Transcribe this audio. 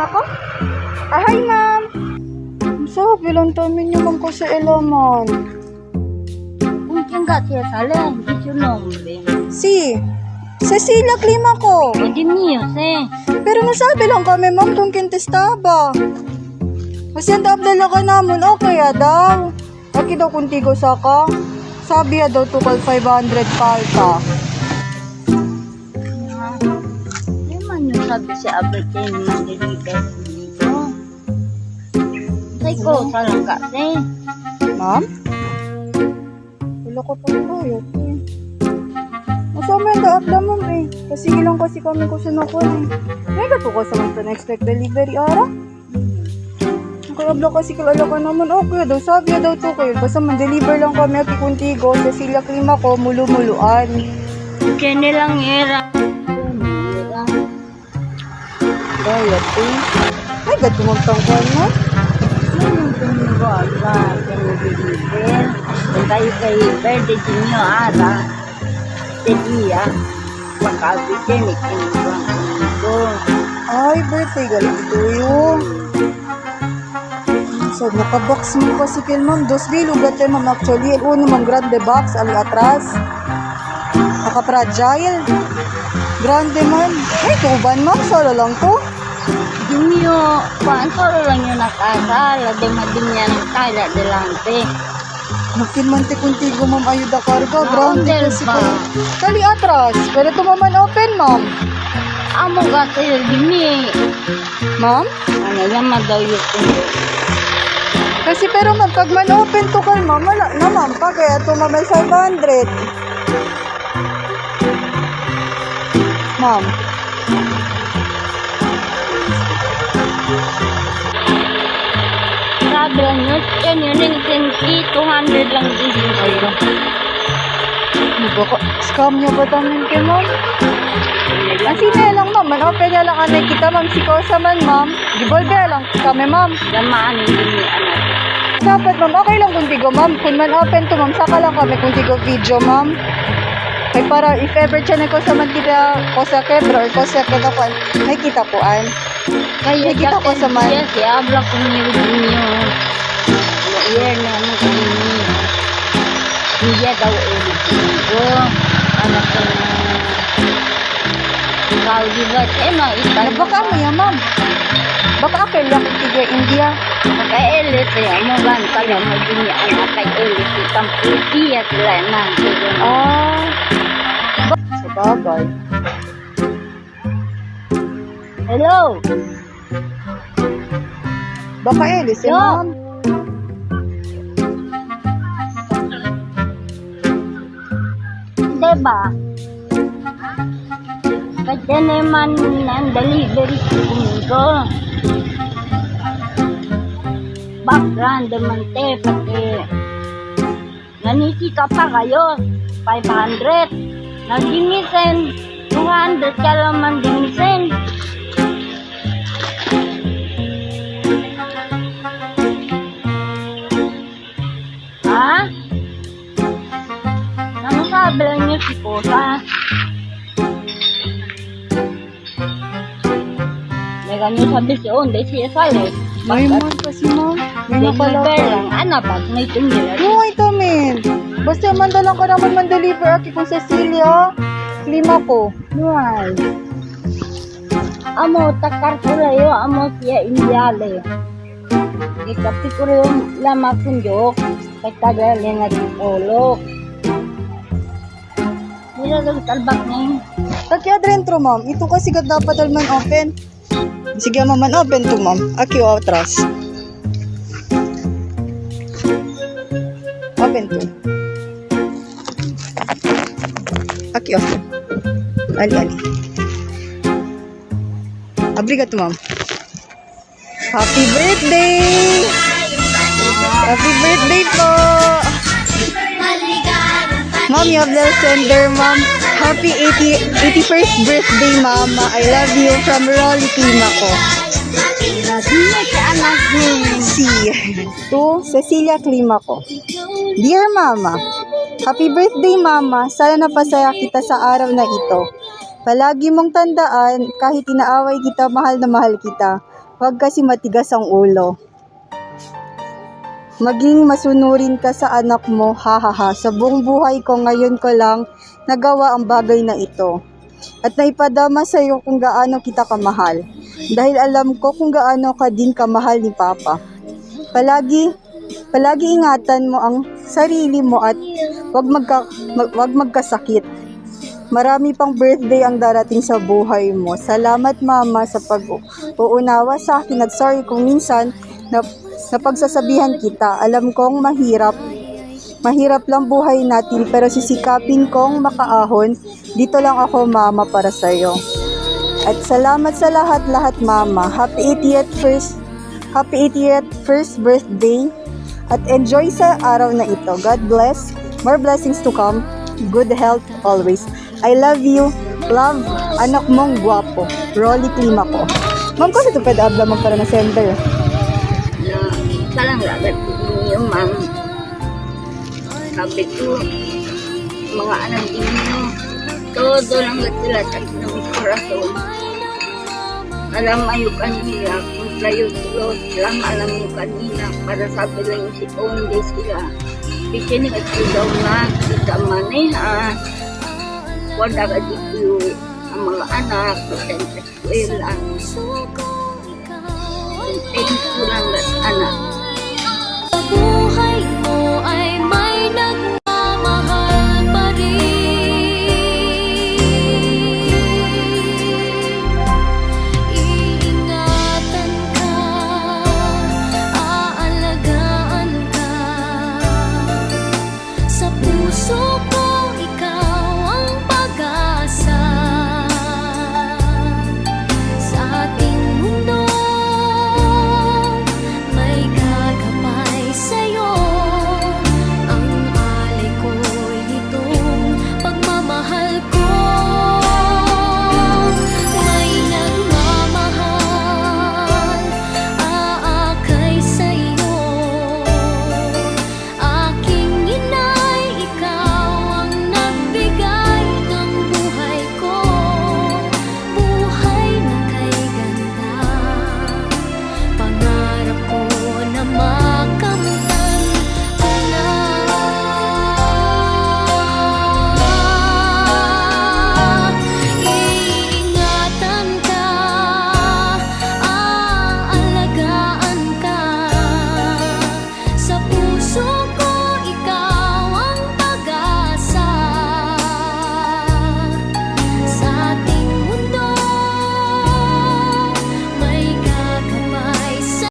ako? Hi, ma'am. So, bilang tamin niyo man ko sa Elaman. Mungkin gak siya salen, di su nombre. Si, Cecilia Klima ko. Hindi niyo, Pero nasabi lang kami, ma'am, kung kintestaba. Kasi ang dala ka naman, okay daw. Aki daw kuntigo sa ka. Sabi daw tukal 500 palta. Di man yung sabi si Abertin man deliver dito. Say ko, salang ka, Ma'am? Wala ko pa bayot eh. Masama yung daapla, ma'am eh. Kasi ilang kasi kami ko sinakon eh. May gato ka sa mga na-expect delivery ara? Kaya abla kasi kalala ka naman, okay daw, sabi daw to kayo. Basta man-deliver lang kami at ikuntigo, Cecilia Klima ko, mulu-muluan. Diyan nilang era. Bayot eh. May gato magtangkal mo? Yung tumigo sa deliver. Kung tayo kay Verde Jinyo Ara, Celia, makabitin, ikinuwang ko. Ay, birthday galing ito yun. So, nakabox mo kasi kay ma'am. Dos bilugat kay ma'am actually. Uno ma'am grande box, ali atras. Naka-fragile. Grande man. Ay, tuban ma'am. Solo lang to. Jinyo, paano lang yung nakasala, de madinyan ng kala delante. Makinmante kuntigo ma'am ayuda karga. Grande Hotel kasi pa. ko. Kali atras. Pero tumaman open ma'am. Amo ga kayo gini. Ma'am? Ano yan daw yung Kasi pero ma'am, pag man open to kay ma'am, wala na ma'am. Pa kaya tumamay 500. Ma'am. sabi lang yun. Yan yun, yung 200 lang din kayo. Baka scam niya ba tamin kay ma'am? Kasi na lang ma'am, man open na lang anay kita ma'am. Si Kosa man ma'am. Gibolve lang kami ma'am. Lamaan yung gini anak. Dapat ma'am, okay lang kung tigo ma'am. Kung man open to ma'am, saka lang kami kung tigo video ma'am. Kaya para if ever tiyan ko sa man kita Kosa Quebra or Kosa Quebra, may kita po an. Kaya Nakita ko sa man. Yes, abla ko niyo gini. Iyer na ano ko gini. Iya daw ulit ko. Anak ko na. Ikaw diba? No, Ano baka mo yan ma'am? Baka apel lang kung tigo India. Maka-elit ya, mo ban kaya mo gini anak kay elit itang putiya sila na. Ah. Sa bagay. Hello. Baka Elis eh Yo. ma'am. Diba? Kaya naman ang delivery ko. Background naman pati nanikita pa kayo 500 nagdimisen 200 ka naman dimisen ha? Ano sabi lang niyo si Kosa? May ganyan sabi si Onde siya sali May man kasi ma'am. May napala deliver ka. lang ano ba may tumira Yung ito men. Basta mandalang ka naman man-deliver aki kung Cecilia. Klima ko. Why? Amo takar ko layo, amo siya Indiale. Ikapi ko yung lama kunjok, kay tagal yung nag-ulok. Nilalag talbak na yun. Kaya adrentro ma'am. Ito kasi dapat alman open. Sige ma'am, man open to ma'am. Aki o atras. Open to. Aki open. Ali. Abrigato ma'am. Happy birthday! Happy birthday po! Ma'am, you have the sender, ma'am. Happy 81st birthday, mama. I love you from Rolly Klima ko. Sino si anak niyo? Si to Cecilia Klima ko. Dear Mama, happy birthday, Mama. Sana napasaya kita sa araw na ito. Palagi mong tandaan, kahit inaaway kita, mahal na mahal kita. Huwag kasi matigas ang ulo. Maging masunurin ka sa anak mo, hahaha. Sa buong buhay ko ngayon ko lang nagawa ang bagay na ito. At naipadama sa iyo kung gaano kita kamahal. Dahil alam ko kung gaano ka din kamahal ni Papa. Palagi ingatan mo ang sarili mo at wag magkasakit. Marami pang birthday ang darating sa buhay mo. Salamat Mama sa pag-uunawa sa akin at sorry kung minsan na pagsasabihan kita. Alam kong mahirap lang buhay natin pero sisikapin kong makaahon. Dito lang ako Mama para sa'yo. At salamat sa lahat-lahat Mama. Happy 80th first birthday. At enjoy sa araw na ito. God bless. More blessings to come. Good health always. I love you. Love, anak mong guwapo. Rolly Klima ko. Ma'am, kung ito pwede abla mo para na sender. Kalang lagat ninyo, ma'am. Sabi ko, mga anak ninyo, todo lang sila sa ng korason. Alam ayo kanila, kung kayo tulot lang alam mo kanina, para sabi lang yung si Onde sila. Pikinig at daw na, kita maneha, wala ka dito ang mga anak, sa eskwela. Thank you lang anak. Buhay mo ay may nagmamahal pa rin. Iingatan ka, aalagaan ka. Sa puso ko